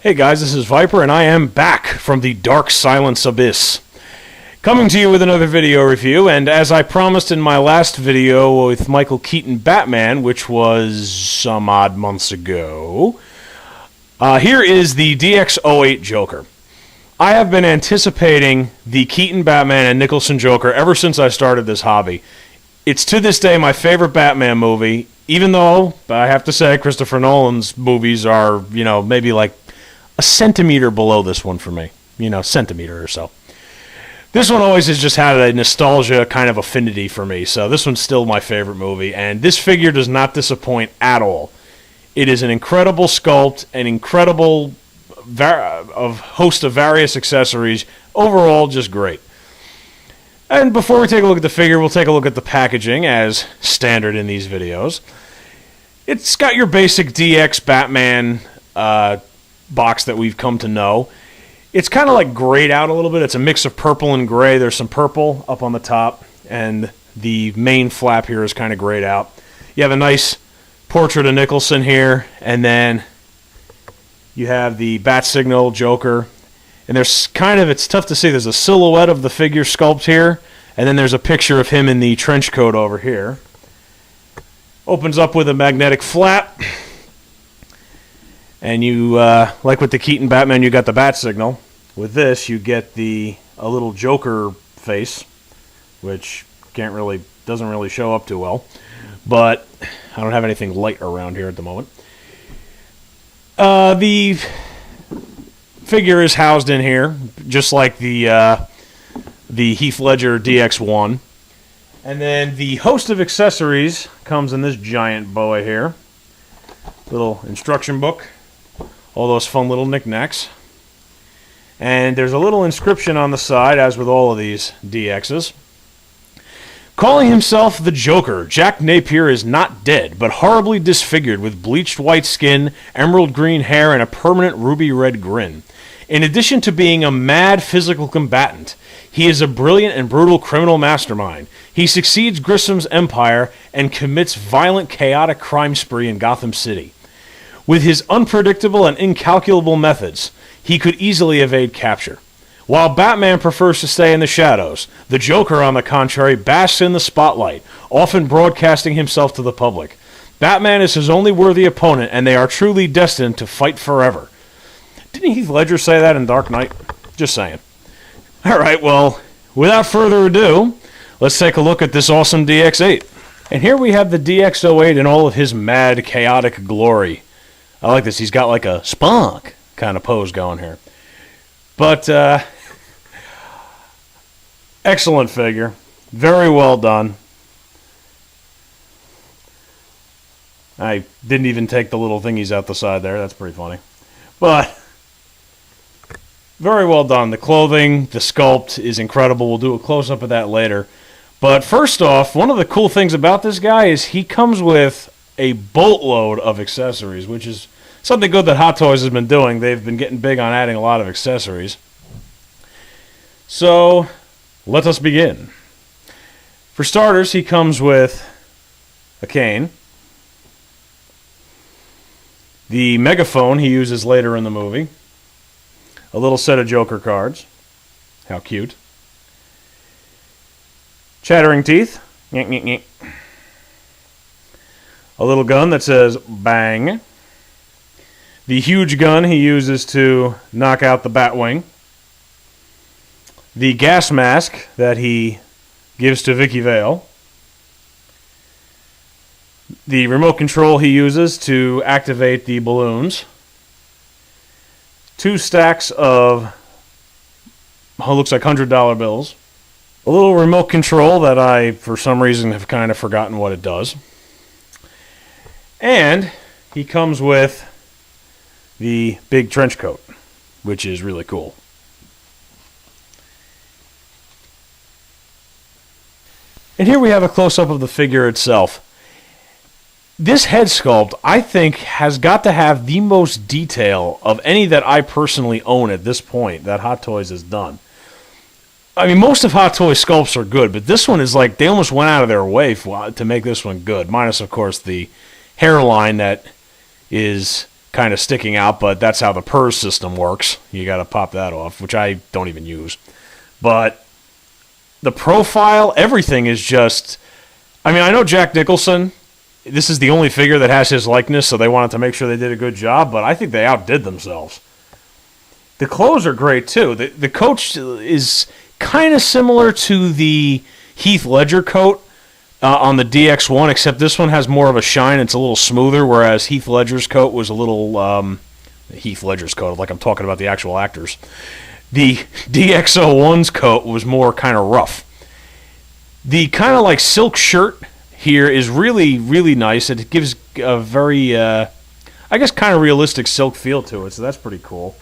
Hey guys, this is Viper, and I am back from the Dark Silence Abyss. Coming to you with another video review, and as I promised in my last video with Michael Keaton Batman, which was some odd months ago, here is the DX08 Joker. I have been anticipating the Keaton Batman and Nicholson Joker ever since I started this hobby. It's to this day my favorite Batman movie, even though, I have to say, Christopher Nolan's movies are, maybe like a centimeter below this one for me. Centimeter or so. This one always has just had a nostalgia kind of affinity for me, so this one's still my favorite movie, and this figure does not disappoint at all. It is an incredible sculpt, an incredible host of various accessories, overall just great. And before we take a look at the figure, we'll take a look at the packaging, as standard in these videos. It's got your basic DX Batman box that we've come to know. It's kind of like grayed out a little bit. It's a mix of purple and gray. There's some purple up on the top, and the main flap here is kind of grayed out. You have a nice portrait of Nicholson here, and then you have the bat signal Joker. And there's it's tough to see, there's a silhouette of the figure sculpt here, and then there's a picture of him in the trench coat over here. Opens up with a magnetic flap. And you, like with the Keaton Batman, you got the bat signal. With this, you get a little Joker face, which doesn't really show up too well. But I don't have anything light around here at the moment. The figure is housed in here, just like the Heath Ledger DX1. And then the host of accessories comes in this giant boa here. Little instruction book. All those fun little knickknacks. And there's a little inscription on the side, as with all of these DXs. Calling himself the Joker, Jack Napier is not dead, but horribly disfigured with bleached white skin, emerald green hair, and a permanent ruby red grin. In addition to being a mad physical combatant, he is a brilliant and brutal criminal mastermind. He succeeds Grissom's empire and commits violent, chaotic crime spree in Gotham City. With his unpredictable and incalculable methods, he could easily evade capture. While Batman prefers to stay in the shadows, the Joker, on the contrary, basks in the spotlight, often broadcasting himself to the public. Batman is his only worthy opponent, and they are truly destined to fight forever. Didn't Heath Ledger say that in Dark Knight? Just saying. Alright, well, without further ado, let's take a look at this awesome DX8. And here we have the DX08 in all of his mad, chaotic glory. I like this. He's got like a Spock kind of pose going here. But, excellent figure. Very well done. I didn't even take the little thingies out the side there. That's pretty funny. But, very well done. The clothing, the sculpt is incredible. We'll do a close-up of that later. But first off, one of the cool things about this guy is he comes with a boatload of accessories, which is something good that Hot Toys has been doing. They've been getting big on adding a lot of accessories. So, let us begin. For starters, he comes with a cane. The megaphone he uses later in the movie. A little set of Joker cards. How cute. Chattering teeth. Nyek, nyek, nyek. A little gun that says bang. The huge gun he uses to knock out the Batwing. The gas mask that he gives to Vicky Vale. The remote control he uses to activate the balloons. 2 stacks of, looks like $100 bills. A little remote control that I, for some reason, have kind of forgotten what it does. And he comes with the big trench coat, which is really cool. And here we have a close-up of the figure itself. This head sculpt, I think, has got to have the most detail of any that I personally own at this point that Hot Toys has done. I mean, most of Hot Toys sculpts are good, but this one is like, they almost went out of their way to make this one good. Minus, of course, the hairline that is kind of sticking out, but that's how the PERS system works. You got to pop that off, which I don't even use. But the profile, everything is just... I mean, I know Jack Nicholson, this is the only figure that has his likeness, so they wanted to make sure they did a good job, but I think they outdid themselves. The clothes are great, too. The coat is kind of similar to the Heath Ledger coat on the DX1, except this one has more of a shine. It's a little smoother, whereas Heath Ledger's coat was a little... Heath Ledger's coat, like I'm talking about the actual actors. The DX01's coat was more kind of rough. The kind of like silk shirt here is really, really nice. It gives a very, I guess, kind of realistic silk feel to it, so that's pretty cool.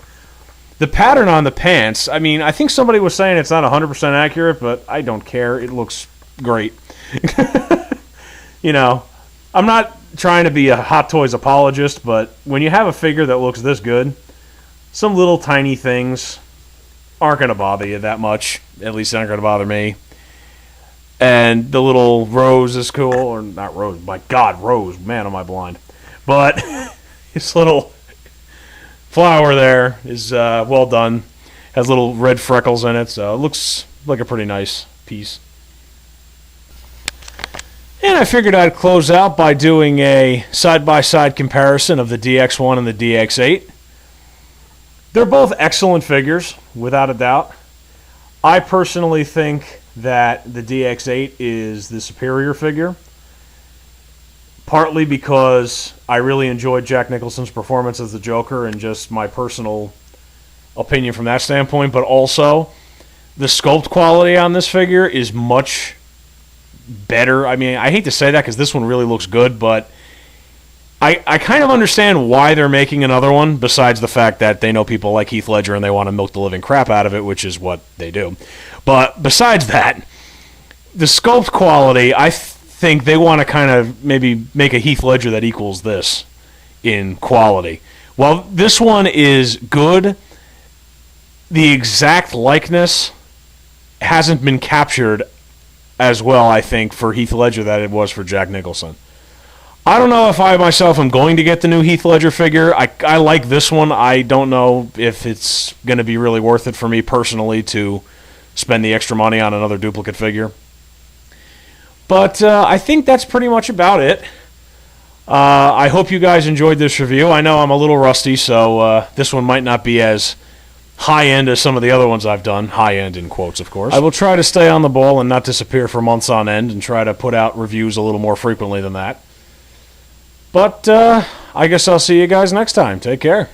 The pattern on the pants, I mean, I think somebody was saying it's not 100% accurate, but I don't care. It looks great. You know, I'm not trying to be a Hot Toys apologist, but when you have a figure that looks this good, some little tiny things aren't going to bother you that much. At least they aren't going to bother me. And the little rose is cool. Or not rose. My God, rose. Man, am I blind. But this little flower there is well done. Has little red freckles in it. So it looks like a pretty nice piece. And I figured I'd close out by doing a side-by-side comparison of the DX1 and the DX8. They're both excellent figures, without a doubt. I personally think that the DX8 is the superior figure, partly because I really enjoyed Jack Nicholson's performance as the Joker and just my personal opinion from that standpoint, but also the sculpt quality on this figure is much better. I mean, I hate to say that because this one really looks good, but I kind of understand why they're making another one, besides the fact that they know people like Heath Ledger and they want to milk the living crap out of it, which is what they do. But besides that, the sculpt quality, I think they want to kind of maybe make a Heath Ledger that equals this in quality. Well, this one is good. The exact likeness hasn't been captured as well, I think, for Heath Ledger that it was for Jack Nicholson. I don't know if I myself am going to get the new Heath Ledger figure. I like this one. I don't know if it's going to be really worth it for me personally to spend the extra money on another duplicate figure. But I think that's pretty much about it. I hope you guys enjoyed this review. I know I'm a little rusty, so this one might not be as high-end as some of the other ones I've done. High-end in quotes, of course. I will try to stay on the ball and not disappear for months on end and try to put out reviews a little more frequently than that. But I guess I'll see you guys next time. Take care.